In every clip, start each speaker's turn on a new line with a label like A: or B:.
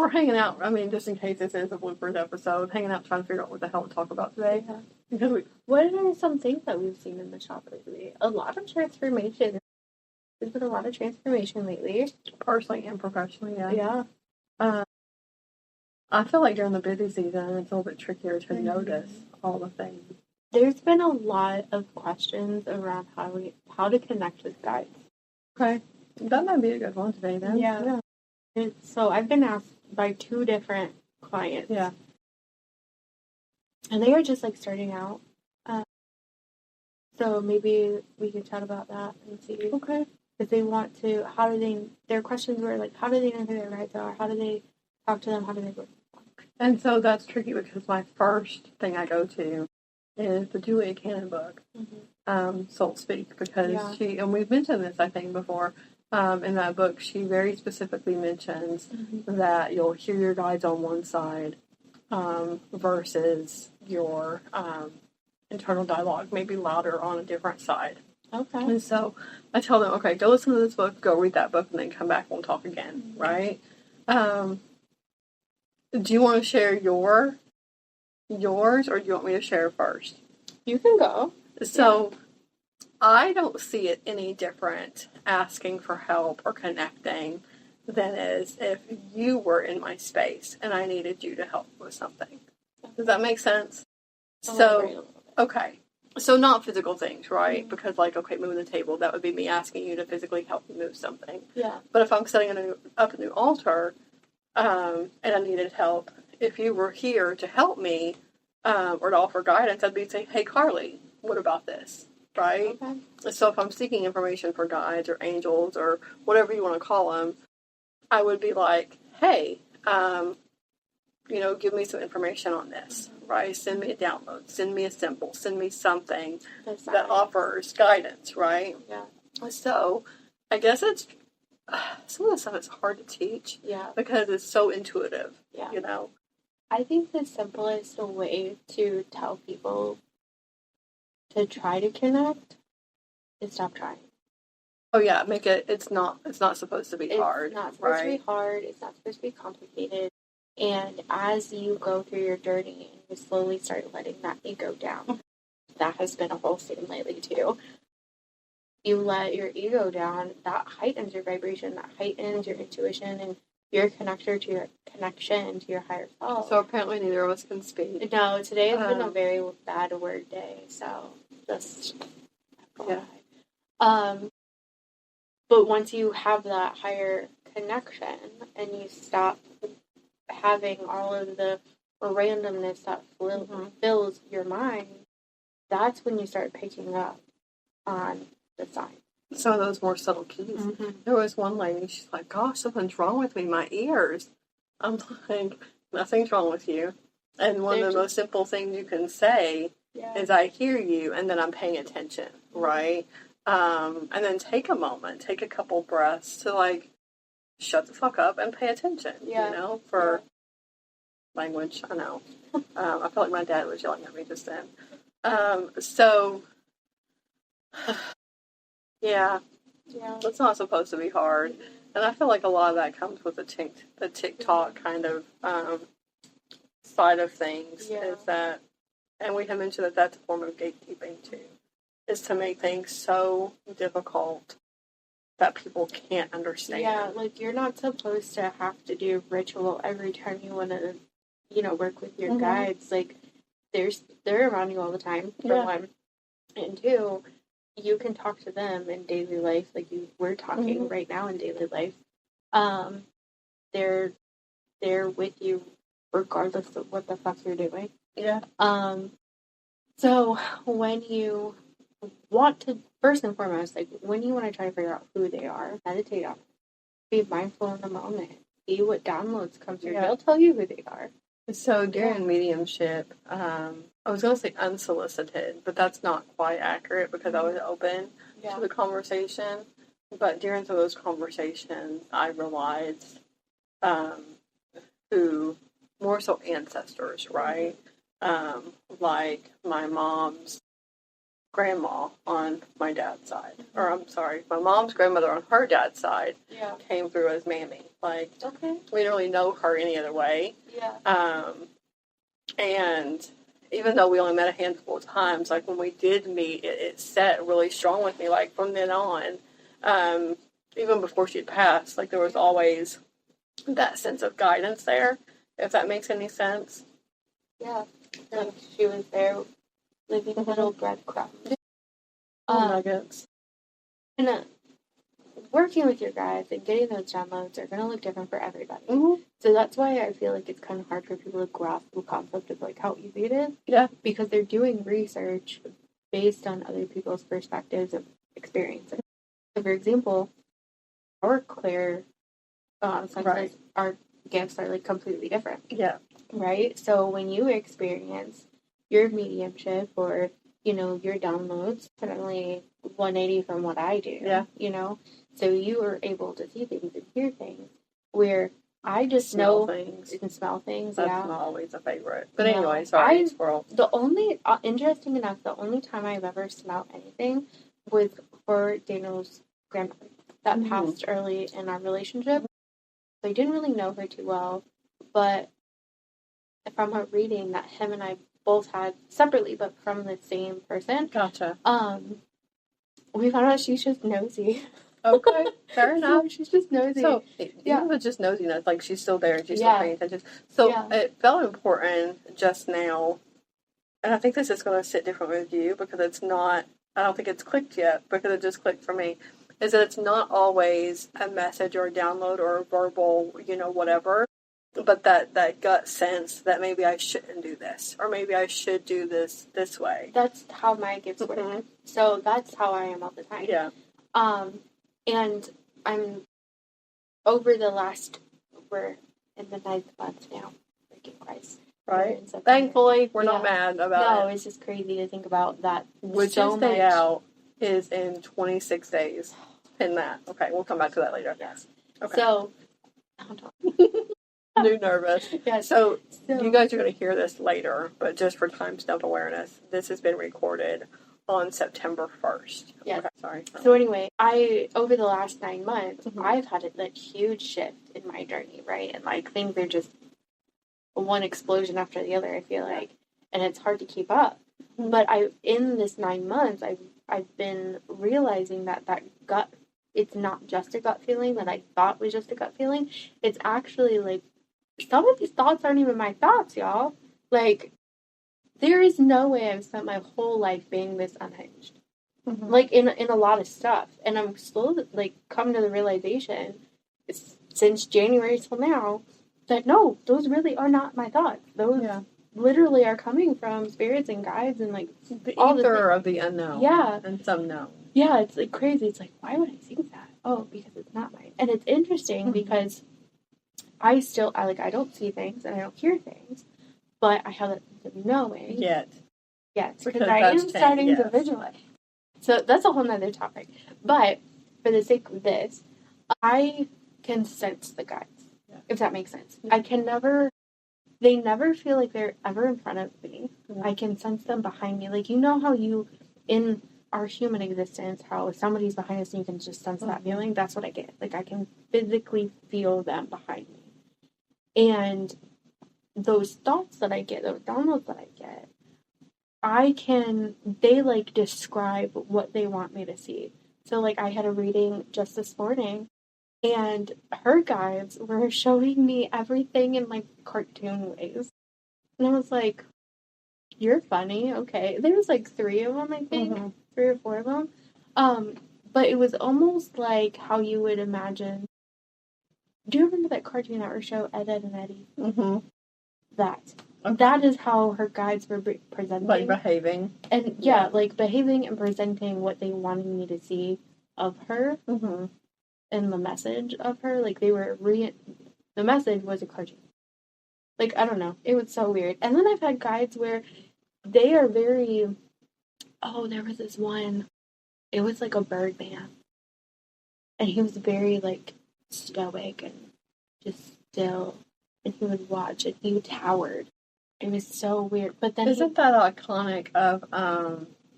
A: we're hanging out. I mean, just in case this is a bloopers episode, hanging out trying to figure out what the hell to talk about today.
B: Yeah.
A: Because
B: what are some things that we've seen in the shop lately? A lot of transformation. There's been a lot of transformation lately.
A: Personally and professionally,
B: Yeah.
A: I feel like during the busy season, it's a little bit trickier to notice all the things.
B: There's been a lot of questions around how to connect with guides.
A: Okay. That might be a good one today, then.
B: Yeah. So I've been asked by 2 different clients.
A: Yeah.
B: And they are just, like, starting out. So maybe we can chat about that and see.
A: Okay.
B: If they want to, their questions were, like, how do they know who their guides are? How do they talk to them? How do they work?
A: And so that's tricky because my first thing I go to is the Julia Cannon book, Soul Speak, because and we've mentioned this, I think, before, in that book, she very specifically mentions that you'll hear your guides on one side versus your internal dialogue, maybe louder on a different side.
B: Okay.
A: And so I tell them, okay, go listen to this book, go read that book, and then come back and we'll talk again, right? Do you want to share yours, or do you want me to share first?
B: You can go.
A: So, I don't see it any different asking for help or connecting than as if you were in my space and I needed you to help with something. Does that make sense? So, okay. So not physical things, right? Because, like, okay, moving the table, that would be me asking you to physically help me move something.
B: Yeah.
A: But if I'm setting up a new altar, and I needed help, if you were here to help me, or to offer guidance, I'd be saying, hey, Karlie, what about this? Right? Okay. So if I'm seeking information for guides or angels or whatever you want to call them, I would be like, hey, give me some information on this, right? Send me a download, send me a symbol, send me something that offers guidance, right?
B: Yeah.
A: So I guess it's, some of the stuff is hard to teach.
B: Yeah.
A: Because it's so intuitive.
B: Yeah.
A: I
B: think the simplest way to tell people to try to connect is stop trying.
A: Oh yeah, it's not supposed to be hard.
B: It's not supposed to be hard, it's not supposed to be complicated. And as you go through your journey and you slowly start letting that ego down, that has been a whole thing lately too. You let your ego down, that heightens your vibration, that heightens your intuition and your connection to your higher self.
A: So apparently neither of us can speak.
B: No, today has been a very bad word day, so just but once you have that higher connection and you stop having all of the randomness that fills your mind, that's when you start picking up on the signs.
A: Some of those more subtle keys. There was one lady, she's like, gosh, something's wrong with me, my ears. I'm like, nothing's wrong with you. And one of the most simple things you can say is I hear you, and then I'm paying attention, right? And then take a moment, take a couple breaths to, like, shut the fuck up and pay attention, for language, I know. I felt like my dad was yelling at me just then. Yeah, it's not supposed to be hard. And I feel like a lot of that comes with the TikTok kind of side of things. Is that, and we have mentioned that that's a form of gatekeeping too, is to make things so difficult that people can't understand.
B: Yeah, like you're not supposed to have to do ritual every time you want to, work with your guides. Like they're around you all the time, for one. And two, you can talk to them in daily life, like we're talking right now in daily life. They're with you regardless of what the fuck you're doing.
A: Yeah.
B: So when you want to, first and foremost, like when you want to try to figure out who they are, meditate on it. Be mindful in the moment. See what downloads come through. They'll tell you who they are.
A: So during mediumship, I was going to say unsolicited, but that's not quite accurate because I was open to the conversation. But during some of those conversations, I realized who, more so ancestors, right? Like my mom's grandma on my dad's side. Or, I'm sorry, my mom's grandmother on her dad's side came through as Mammy. Like, we didn't really know her any other way.
B: Yeah.
A: And even though we only met a handful of times, like, when we did meet, it set really strong with me, like, from then on. Even before she'd passed, like, there was always that sense of guidance there, if that makes any sense.
B: Yeah. Like, she was there leaving little breadcrumbs.
A: Nuggets.
B: And working with your guides and getting those downloads are going to look different for everybody.
A: Mm-hmm.
B: So that's why I feel like it's kind of hard for people to grasp the concept of, like, how easy it is.
A: Yeah.
B: Because they're doing research based on other people's perspectives of experiences. So, for example, our clear senses, our gifts are, like, completely different.
A: Yeah.
B: Right? So when you experience your mediumship or, you know, your downloads, definitely 180 from what I do.
A: Yeah.
B: You know? So you are able to see things and hear things where I just
A: smell
B: know
A: things
B: and smell things.
A: That's
B: not
A: always a favorite. But anyway, sorry, squirrel.
B: The only, interesting enough, the only time I've ever smelled anything was for Daniel's grandmother that passed early in our relationship. So I didn't really know her too well, but from her reading that him and I both had separately, but from the same person.
A: Gotcha.
B: We found out she's just nosy.
A: Okay, fair enough.
B: She's just nosy.
A: So, even with just nosiness, like, she's still there and she's still paying attention. So, it felt important just now, and I think this is going to sit different with you because it's not, I don't think it's clicked yet because it just clicked for me, is that it's not always a message or a download or a verbal, you know, whatever, but that gut sense that maybe I shouldn't do this or maybe I should do this way.
B: That's how my gifts work. So that's how I am all the time.
A: Yeah.
B: And I'm over the last, we're in the 9th month now. Freaking Christ.
A: Right. Thankfully, we're not mad about it.
B: No, it's just crazy to think about that.
A: Which day out is in 26 days. Pin that. Okay, we'll come back to that later.
B: Yes.
A: Okay.
B: So,
A: new nervous.
B: Yeah.
A: So you guys are going to hear this later, but just for timestamp awareness, this has been recorded on September 1st.
B: Yes.
A: Okay, sorry.
B: So anyway, over the last 9 months, I've had a huge shift in my journey, right? And, like, things are just one explosion after the other, I feel like. And it's hard to keep up. But in this 9 months, I've been realizing that gut, it's not just a gut feeling that I thought was just a gut feeling. It's actually, like, some of these thoughts aren't even my thoughts, y'all. Like, there is no way I've spent my whole life being this unhinged. Like, in a lot of stuff. And I'm slowly, like, coming to the realization, since January till now, that no, those really are not my thoughts. Those literally are coming from spirits and guides and, like,
A: the ether of the unknown.
B: Yeah.
A: And some known.
B: Yeah, it's, like, crazy. It's like, why would I think that? Oh, because it's not mine. And it's interesting because I don't see things and I don't hear things, but I have that knowing.
A: Yet.
B: Yes, because I am starting to visualize. So that's a whole nother topic. But for the sake of this, I can sense the guides, if that makes sense. I can they never feel like they're ever in front of me. I can sense them behind me. Like, you know how in our human existence, how if somebody's behind us and you can just sense that feeling? That's what I get. Like, I can physically feel them behind me. And those thoughts that I get, those downloads that I get, they, like, describe what they want me to see. So, like, I had a reading just this morning, and her guides were showing me everything in, like, cartoon ways. And I was like, you're funny, okay. There was, like, 3 of them, I think. 3 or 4 of them. But it was almost like how you would imagine. Do you remember that Cartoon Network show, Ed, Ed, and Eddie? That. Okay. That is how her guides were presenting.
A: Like behaving.
B: And, like behaving and presenting what they wanted me to see of her. And the message of her. Like, they were the message was a cartoon. Like, I don't know. It was so weird. And then I've had guides where they are very... Oh, there was this one. It was like a bird man. And he was very, like, stoic and just still. And he would watch and he towered. It was so weird. But then
A: isn't that iconic of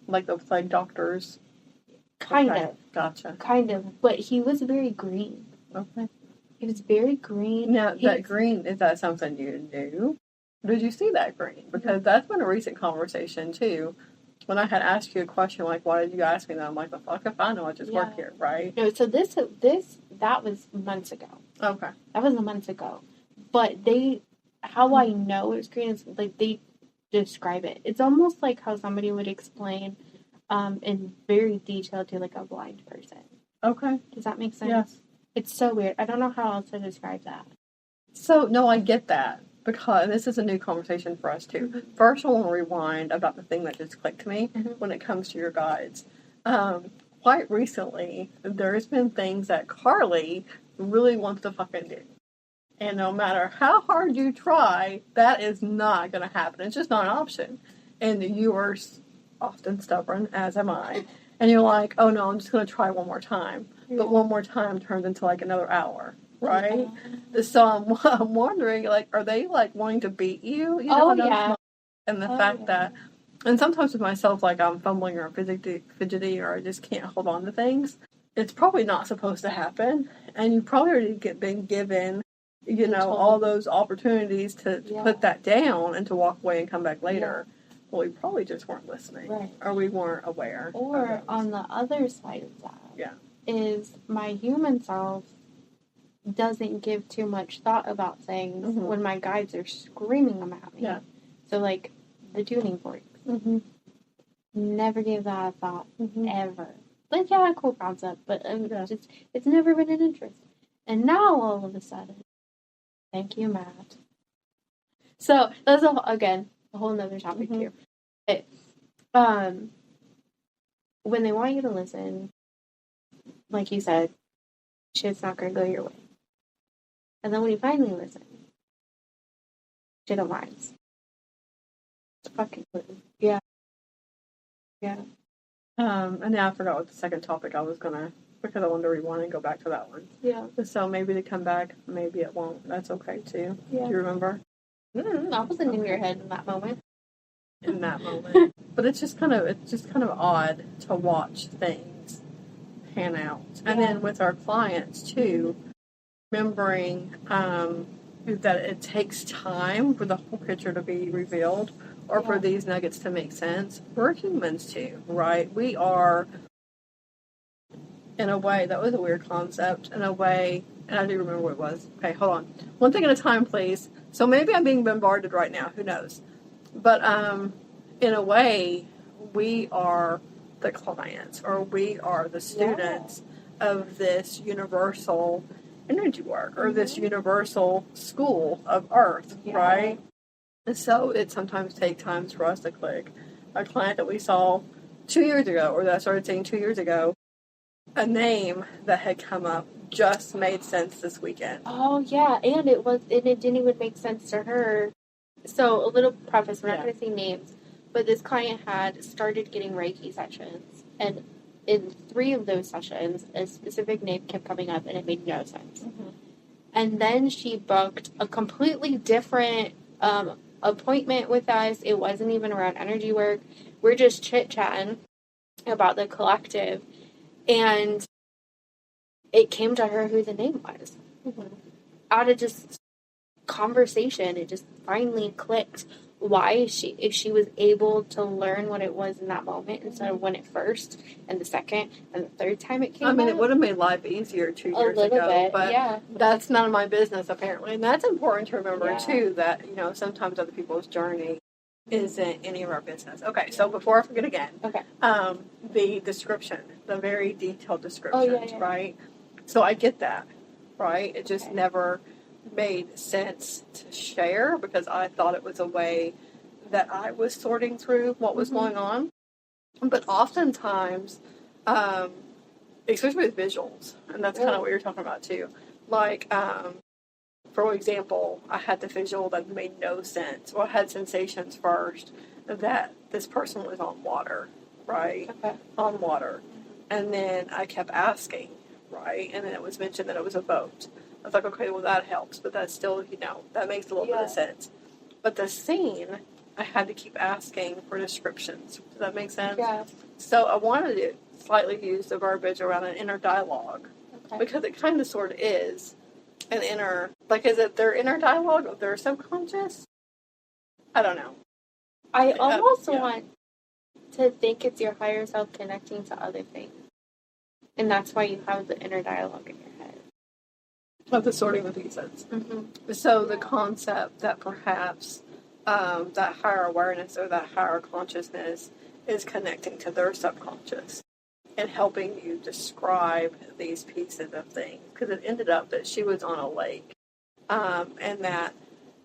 A: Like the plague doctors?
B: Kind
A: Okay,
B: of.
A: Gotcha.
B: Kind of. But he was very green.
A: Okay.
B: He was very green.
A: Now, that green, is that something you knew? Did you see that green? Because that's been a recent conversation, too. When I had asked you a question, like, why did you ask me that? I'm like, the fuck if I know, I just work here, right?
B: No, so that was months ago.
A: Okay.
B: That was months ago. But how I know it's green is, like, they describe it. It's almost like how somebody would explain in very detail to, like, a blind person.
A: Okay.
B: Does that make sense?
A: Yes.
B: It's so weird. I don't know how else to describe that.
A: So, no, I get that. Because this is a new conversation for us, too. Mm-hmm. First, I want to rewind about the thing that just clicked to me when it comes to your guides. Quite recently, there's been things that Karlie really wants to fucking do. And no matter how hard you try, that is not going to happen. It's just not an option. And you are often stubborn, as am I. And you're like, oh no, I'm just going to try one more time. Yeah. But one more time turns into like another hour, right? Yeah. So I'm wondering, like, are they like wanting to beat you? You know, and the fact that, and sometimes with myself, like I'm fumbling or fidgety or I just can't hold on to things. It's probably not supposed to happen. And you probably already been given, you know, all those opportunities to put that down and to walk away and come back later. Yeah. Well, we probably just weren't listening. Right. Or we weren't aware.
B: Or on the other side of that is my human self doesn't give too much thought about things when my guides are screaming them at me. Yeah. So, like, the tuning forks. Never gave that a thought, ever. Like, yeah, cool concept, but it's never been an interest. And now, all of a sudden, thank you, Matt. So, that's, again, a whole nother topic, too. But, when they want you to listen, like you said, shit's not going to go your way. And then when you finally listen, shit aligns. It's fucking good. Yeah. Yeah.
A: And now I forgot what the second topic I was gonna, because I wanted to rewind and go back to that one.
B: Yeah.
A: So maybe to come back, maybe it won't. That's okay too. Yeah. Do you remember?
B: I wasn't in your head in that moment.
A: In that moment. But it's just kind of odd to watch things pan out. Yeah. And then with our clients too, remembering that it takes time for the whole picture to be revealed or for these nuggets to make sense. We're humans too, right? We are, in a way, that was a weird concept, in a way, and I do remember what it was. Okay, hold on. One thing at a time, please. So maybe I'm being bombarded right now, who knows? But in a way, we are the clients, or we are the students of this universal energy work, or this universal school of Earth, right? And so it sometimes takes time for us to click. A client that we saw 2 years ago, or that I started seeing 2 years ago, a name that had come up just made sense this weekend.
B: Oh yeah, and it didn't even make sense to her. So a little preface, we're not going to say names, but this client had started getting Reiki sessions, and in 3 of those sessions, a specific name kept coming up, and it made no sense. And then she booked a completely different appointment with us. It wasn't even around energy work. We're just chit-chatting about the collective, and it came to her who the name was. Out of just conversation, it just finally clicked why if she was able to learn what it was in that moment instead of when it first and the second and the third time it came
A: it would have made life easier 2 years ago, but that's none of my business apparently. And that's important to remember too, that, you know, sometimes other people's journey isn't any of our business. Okay, so before I forget again, the description, the very detailed descriptions, right? So I get that, right? It just never made sense to share because I thought it was a way that I was sorting through what was going on. But oftentimes, especially with visuals, and that's kind of what you're talking about too. Like, for example, I had the visual that made no sense. Well, I had sensations first that this person was on water, right? On water. And then I kept asking, right? And then it was mentioned that it was a boat. I was like, okay, well, that helps, but that's still, you know, that makes a little bit of sense. But the scene I had to keep asking for descriptions. Does that make sense?
B: Yeah.
A: So I wanted to slightly use the verbiage around an inner dialogue.
B: Okay.
A: Because it kind of sort of is an inner, like, is it their inner dialogue of their subconscious? I don't know.
B: I almost want to think it's your higher self connecting to other things. And that's why you have the inner dialogue in your head.
A: Of the sorting of pieces.
B: Mm-hmm.
A: So the concept that perhaps that higher awareness or that higher consciousness is connecting to their subconscious and helping you describe these pieces of things. Because it ended up that she was on a lake and that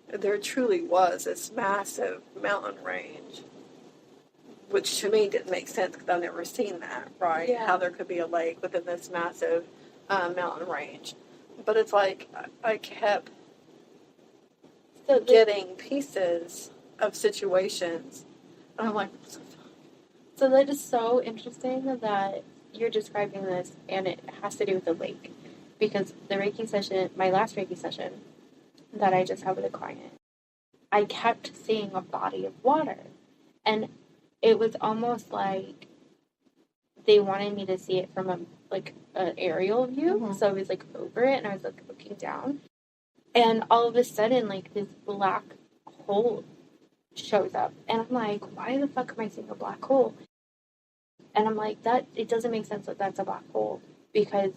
A: there truly was this massive mountain range, which to me didn't make sense because I've never seen that, right?
B: Yeah.
A: How there could be a lake within this massive mountain range. But it's like I kept getting pieces of situations, and I'm like, what the fuck?
B: So that is so interesting that you're describing this, and it has to do with the lake. Because the Reiki session, my last Reiki session that I just had with a client, I kept seeing a body of water. And it was almost like they wanted me to see it from an aerial view. Mm-hmm. So I was like over it, and I was like looking down. And all of a sudden, like this black hole shows up. And I'm like, why the fuck am I seeing a black hole? And I'm like, it doesn't make sense that that's a black hole because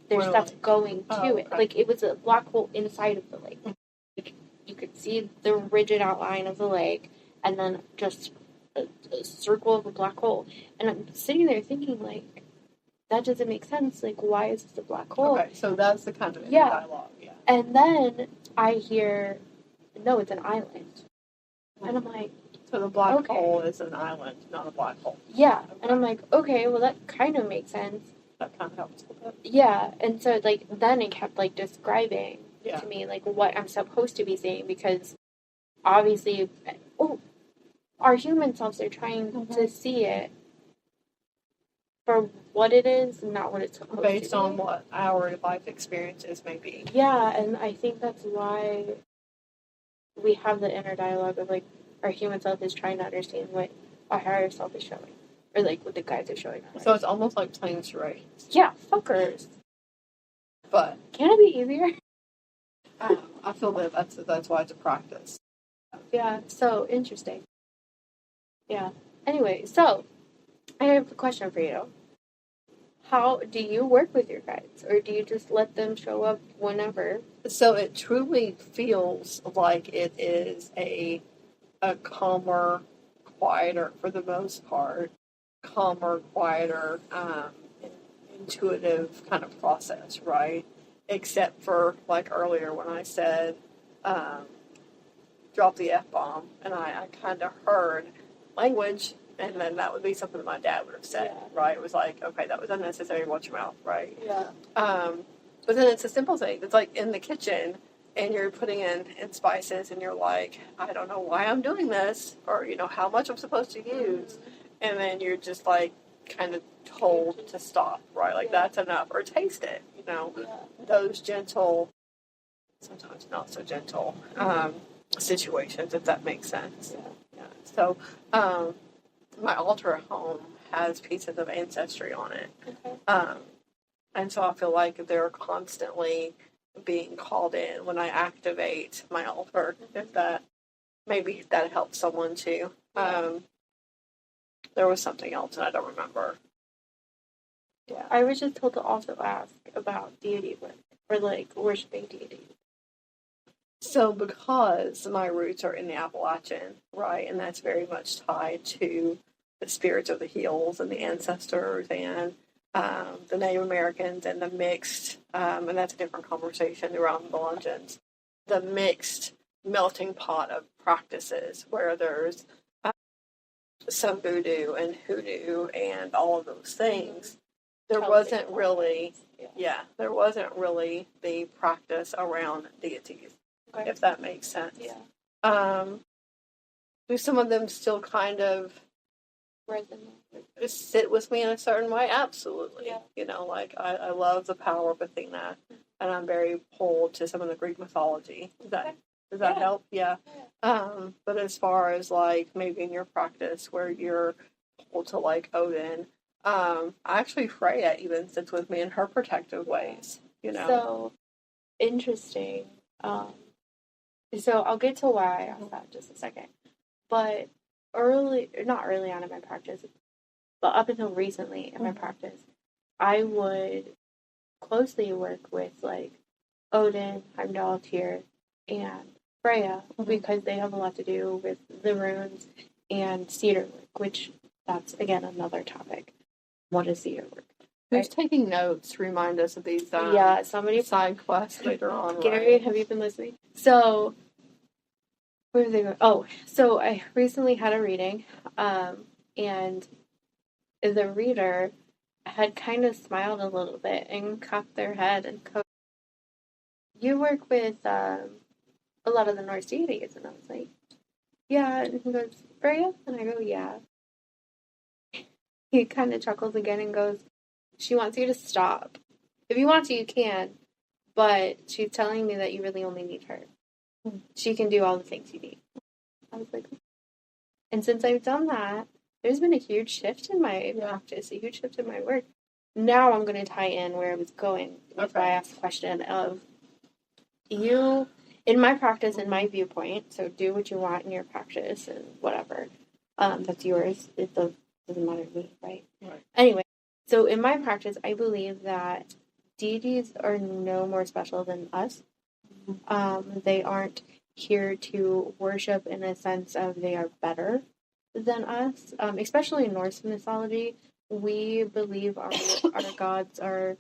B: there's stuff going to it. Like, it was a black hole inside of the lake. Like, you could see the rigid outline of the lake and then just a circle of a black hole. And I'm sitting there thinking, like, that doesn't make sense. Like, why is this a black hole?
A: Okay, so that's the kind of dialogue, yeah.
B: And then I hear, no, it's an island. And I'm like,
A: so the black hole is an island, not a black hole.
B: Yeah. Okay. And I'm like, okay, well, that kind of makes sense.
A: That kind of helps with it.
B: Yeah. And so, like, then it kept, like, describing to me, like, what I'm supposed to be seeing because obviously, our human selves are trying to see it for what it is, not what it's supposed to be.
A: Based on what our life experiences may be.
B: Yeah, and I think that's why we have the inner dialogue of, like, our human self is trying to understand what our higher self is showing. Or, like, what the guides are showing us.
A: So it's almost like playing charades.
B: Yeah, fuckers.
A: But
B: can it be easier?
A: I feel that that's why it's a practice.
B: Yeah, so interesting. Yeah. Anyway, so I have a question for you. How do you work with your guides? Or do you just let them show up whenever?
A: So it truly feels like it is a calmer, quieter, for the most part, calmer, quieter, intuitive kind of process, right? Except for, like earlier when I said, drop the F-bomb, and I kind of heard language, and then that would be something that my dad would have said, right? It was like, okay, that was unnecessary, watch your mouth, right?
B: Yeah.
A: But then it's a simple thing. It's like in the kitchen, and you're putting in spices, and you're like, I don't know why I'm doing this, or, how much I'm supposed to use. And then you're just, like, kind of told to stop, right? Like, that's enough. Or taste it, Those gentle, sometimes not so gentle, situations, if that makes sense. Yeah. So, my altar at home has pieces of ancestry on it.
B: Okay.
A: And so I feel like they're constantly being called in when I activate my altar, if that, maybe that helps someone too. There was something else and I don't remember.
B: Yeah, I was just told to also ask about deity work, or like worshiping deities.
A: So because my roots are in the Appalachian, right, and that's very much tied to the spirits of the hills and the ancestors and the Native Americans and the mixed, and that's a different conversation around the luncheons, the mixed melting pot of practices where there's some voodoo and hoodoo and all of those things. There wasn't really, there wasn't really the practice around deities, if that makes sense.
B: Yeah.
A: Do some of them still kind of sit with me in a certain way? Absolutely.
B: Yeah.
A: Like I love the power of Athena, and I'm very pulled to some of the Greek mythology. Does that help? Yeah. But as far as like maybe in your practice where you're pulled to like Odin, actually Freya even sits with me in her protective ways, you know.
B: So interesting. So I'll get to why I asked that in just a second. But not early on in my practice, but up until recently in my practice, I would closely work with like Odin, Heimdall, Tyr, and Freya because they have a lot to do with the runes and cedar work, which that's again another topic. What is cedar work?
A: Who's taking notes? Remind us of these
B: somebody
A: side quests later on.
B: Gary, have you been listening? So where are they going? Oh, so I recently had a reading, and the reader had kind of smiled a little bit and cocked their head and go, "You work with a lot of the Norse deities," and I was like, "Yeah," and he goes, "Freya?" And I go, "Yeah." He kind of chuckles again and goes, "She wants you to stop. If you want to, you can, but she's telling me that you really only need her. She can do all the things you need." I was like, and since I've done that, there's been a huge shift in my practice, a huge shift in my work. Now I'm going to tie in where I was going with my asked question of you, in my practice, in my viewpoint, so do what you want in your practice and whatever. That's yours. It doesn't matter to me, right? Anyway, so in my practice, I believe that deities are no more special than us. They aren't here to worship in a sense of they are better than us. Especially in Norse mythology, we believe our gods are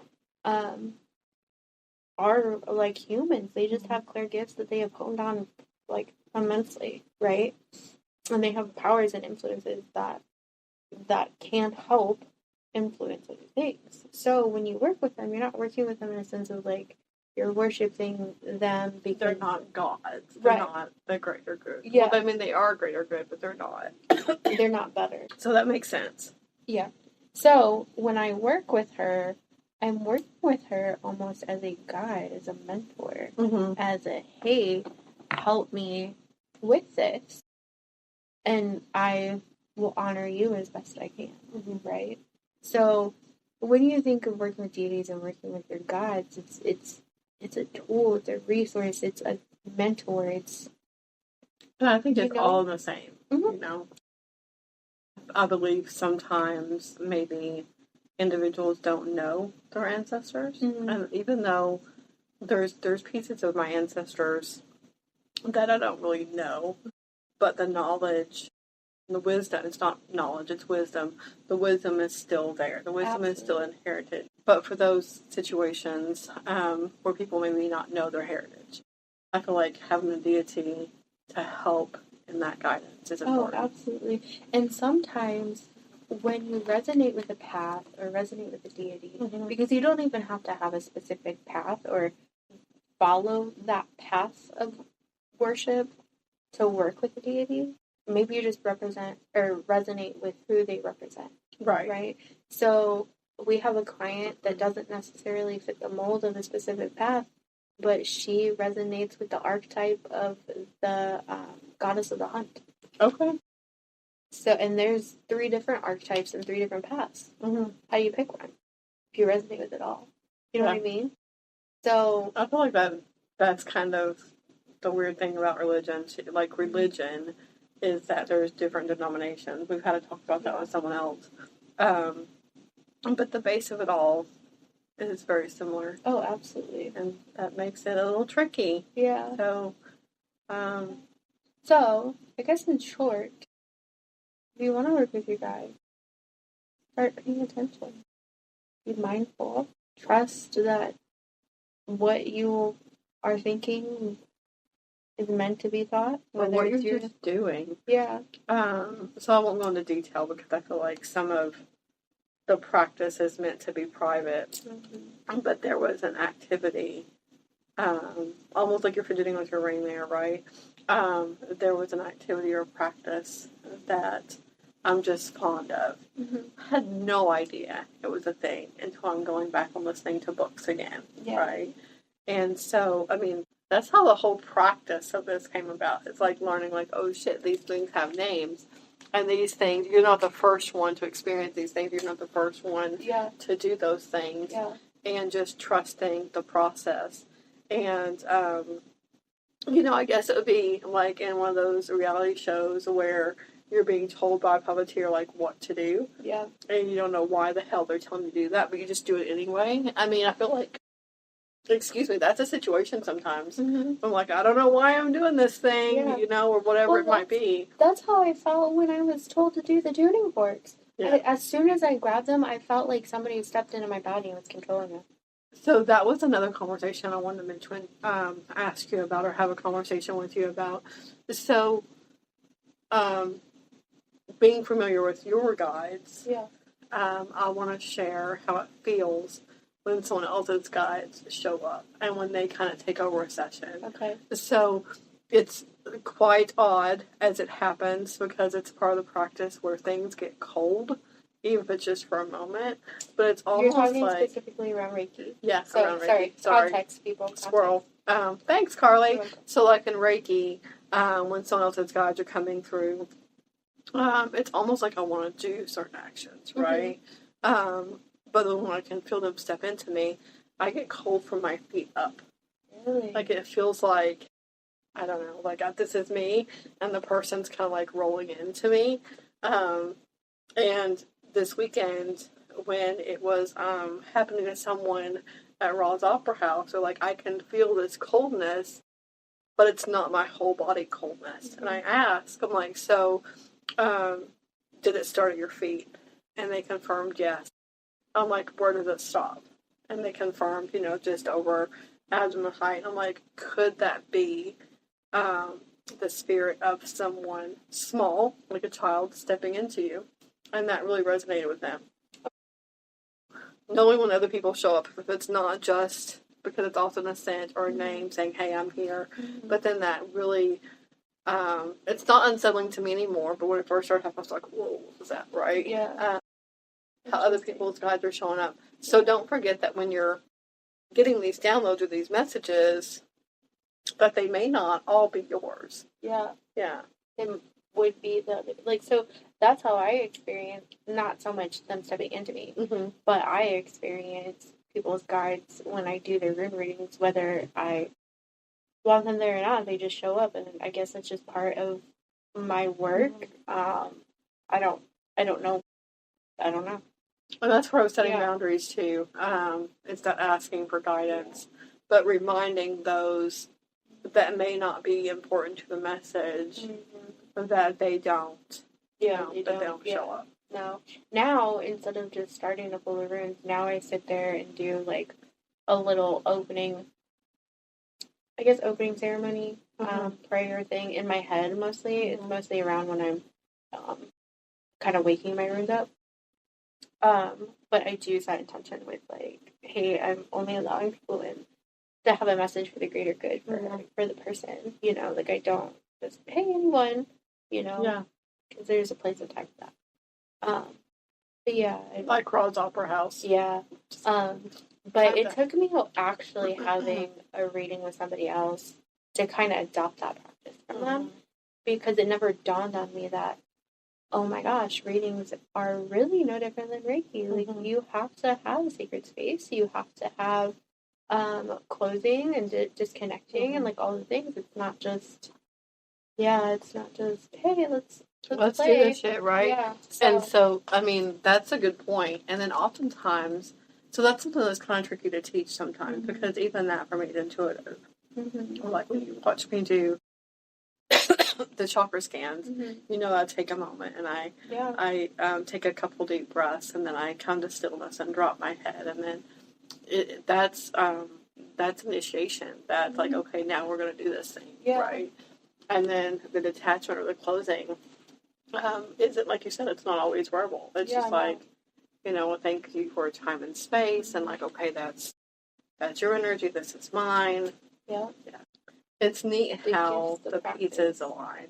B: like humans. They just have clear gifts that they have honed on like immensely, right? And they have powers and influences that can help influence other things. So when you work with them, you're not working with them in a sense of like you're worshiping them because
A: they're not gods. They're not the greater good.
B: Yeah.
A: Well, I mean, they are greater good, but they're not.
B: They're not better.
A: So that makes sense.
B: Yeah. So when I work with her, I'm working with her almost as a guide, as a mentor, as a, hey, help me with this. And I will honor you as best I can, right? So when you think of working with deities and working with your gods, it's a tool, it's a resource, it's a mentor,
A: and I think it's all the same, you know. I believe sometimes maybe individuals don't know their ancestors, and even though there's pieces of my ancestors that I don't really know, but the knowledge, the wisdom, it's not knowledge, it's wisdom. The wisdom is still there. The wisdom is still inherited. But for those situations where people maybe not know their heritage, I feel like having a deity to help in that guidance is important.
B: Oh, absolutely. And sometimes when you resonate with a path or resonate with a deity, because you don't even have to have a specific path or follow that path of worship to work with the deity. Maybe you just represent or resonate with who they represent. Right? So we have a client that doesn't necessarily fit the mold of a specific path, but she resonates with the archetype of the goddess of the hunt.
A: Okay.
B: So, and there's 3 different archetypes and 3 different paths. How do you pick one? If you resonate with it all. You know what I mean? So
A: I feel like that's kind of the weird thing about religion. Like, religion is that there's different denominations. We've had to talk about that with someone else. But the base of it all is very similar.
B: Oh, absolutely.
A: And that makes it a little tricky.
B: Yeah.
A: So,
B: I guess in short, if you want to work with your guide, start paying attention. Be mindful. Trust that what you are thinking is meant to be thought.
A: Or what you're just doing.
B: Yeah.
A: So I won't go into detail because I feel like some of the practice is meant to be private. But there was an activity, almost like you're fidgeting with your ring there, right? There was an activity or practice that I'm just fond of. I had no idea it was a thing until I'm going back and listening to books again, right? And so, I mean, That's how the whole practice of this came about. It's like learning, like, oh shit, these things have names. And these things, you're not the first one to experience these things. You're not the first one to do those things.
B: Yeah.
A: And just trusting the process. And, I guess it would be like in one of those reality shows where you're being told by a puppeteer, like, what to do.
B: Yeah.
A: And you don't know why the hell they're telling you to do that, but you just do it anyway. I mean, I feel like, excuse me, that's a situation sometimes. I'm like, I don't know why I'm doing this thing, or whatever it might be.
B: That's how I felt when I was told to do the tuning forks.
A: Yeah.
B: As soon as I grabbed them, I felt like somebody stepped into my body and was controlling it.
A: So that was another conversation I wanted to mention, ask you about, or have a conversation with you about. So, being familiar with your guides, I want to share how it feels when someone else's guides show up and when they kind of take over a session.
B: Okay.
A: So it's quite odd as it happens because it's part of the practice where things get cold, even if it's just for a moment. But it's almost
B: You're talking
A: like
B: specifically around Reiki.
A: Yeah,
B: so,
A: around Reiki. Sorry.
B: Context, people. Context.
A: Squirrel. Thanks, Karlie. So like in Reiki, when someone else's guides are coming through, it's almost like I want to do certain actions, right? But then when I can feel them step into me, I get cold from my feet up.
B: Really?
A: Like it feels like, I don't know, like this is me, and the person's kind of like rolling into me. And this weekend, when it was happening to someone at Raw's Opera House, so like I can feel this coldness, but it's not my whole body coldness. And I ask, I'm like, so did it start at your feet? And they confirmed yes. I'm like, where does it stop? And they confirmed, just over abdomen height. I'm like, could that be the spirit of someone small, like a child, stepping into you? And that really resonated with them. Knowing when other people show up, if it's not just because it's also an ascent or a name saying, hey, I'm here, but then that really, it's not unsettling to me anymore, but when it first started happening, I was like, whoa, what was that, right?
B: Yeah.
A: How other people's guides are showing up. So don't forget that when you're getting these downloads or these messages, that they may not all be yours.
B: Yeah.
A: Yeah.
B: They would be so that's how I experience, not so much them stepping into me, but I experience people's guides when I do their room readings, whether I want them there or not, they just show up, and I guess that's just part of my work. I don't know.
A: And that's where I was setting boundaries too. It's not asking for guidance, but reminding those that may not be important to the message that they don't. They don't show up.
B: No. Now, instead of just starting a full of runes, now I sit there and do like a little opening ceremony, prayer thing in my head mostly. It's mostly around when I'm kind of waking my runes up. But I do set intention with like, hey, I'm only allowing people in to have a message for the greater good for the person. Like I don't just hey anyone, because there's a place and time for that. But yeah,
A: like Raw's Opera House.
B: Yeah. But it took me actually having a reading with somebody else to kind of adopt that practice from them, because it never dawned on me that, oh my gosh, readings are really no different than Reiki. Like you have to have a sacred space. You have to have closing and disconnecting and like all the things. It's not just hey, let's
A: do this shit, right?
B: Yeah.
A: And so, I mean, that's a good point. And then oftentimes, so that's something that's kind of tricky to teach sometimes, because even that for me is intuitive. Like when you watch me do the chakra scans, I take a moment and I take a couple deep breaths, and then I come to stillness and drop my head, and then that's initiation. That's like, okay, now we're going to do this thing, right? And then the detachment or the closing isn't, like you said, it's not always verbal. It's just like, thank you for time and space, and like, okay, that's your energy, this is mine. Yeah. It's neat how the pieces align.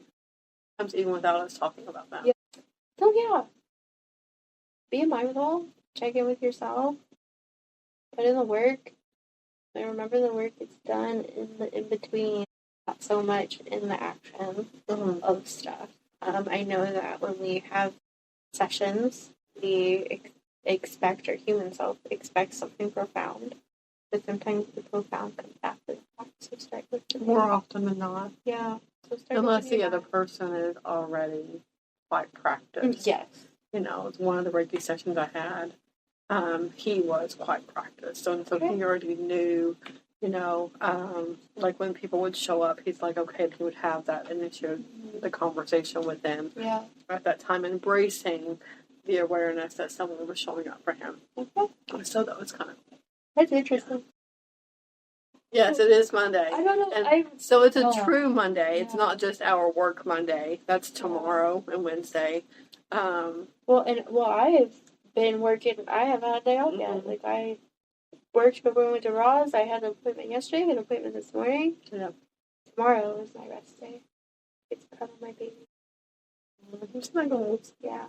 A: Sometimes even without us talking about that.
B: Yeah. So yeah. Be mindful. Check in with yourself. Put in the work. I remember the work is done in the in between, not so much in the action of stuff. I know that when we have sessions, we expect, our human self expects something profound, but sometimes the profound comes after the fact. So start listening.
A: More often than not.
B: Yeah. So start
A: unless the other
B: back.
A: person is already quite practiced.
B: Yes.
A: You know, it's one of the Reiki sessions I had. He was quite practiced, and so he already knew. You know, like when people would show up, he's like, okay, he would have that initiative, the conversation with them.
B: Yeah.
A: At that time, embracing the awareness that someone was showing up for him. Okay. So that was kind of cool.
B: That's interesting.
A: Yes, it is Monday.
B: I don't know.
A: And so it's a true Monday. It's not just our work Monday. That's tomorrow and Wednesday.
B: I have been working. I haven't had a day off yet. Like, I worked before we went to Ross. I had an appointment yesterday. I had an appointment this morning.
A: Yeah.
B: Tomorrow is my rest day. It's probably my baby.
A: Snuggles.
B: Yeah.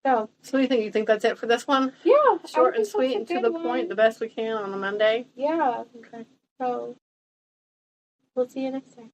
A: So what do you think? You think that's it for this one?
B: Yeah.
A: Short and sweet and to the point, the best we can on a Monday?
B: Yeah.
A: Okay.
B: So, we'll see you next time.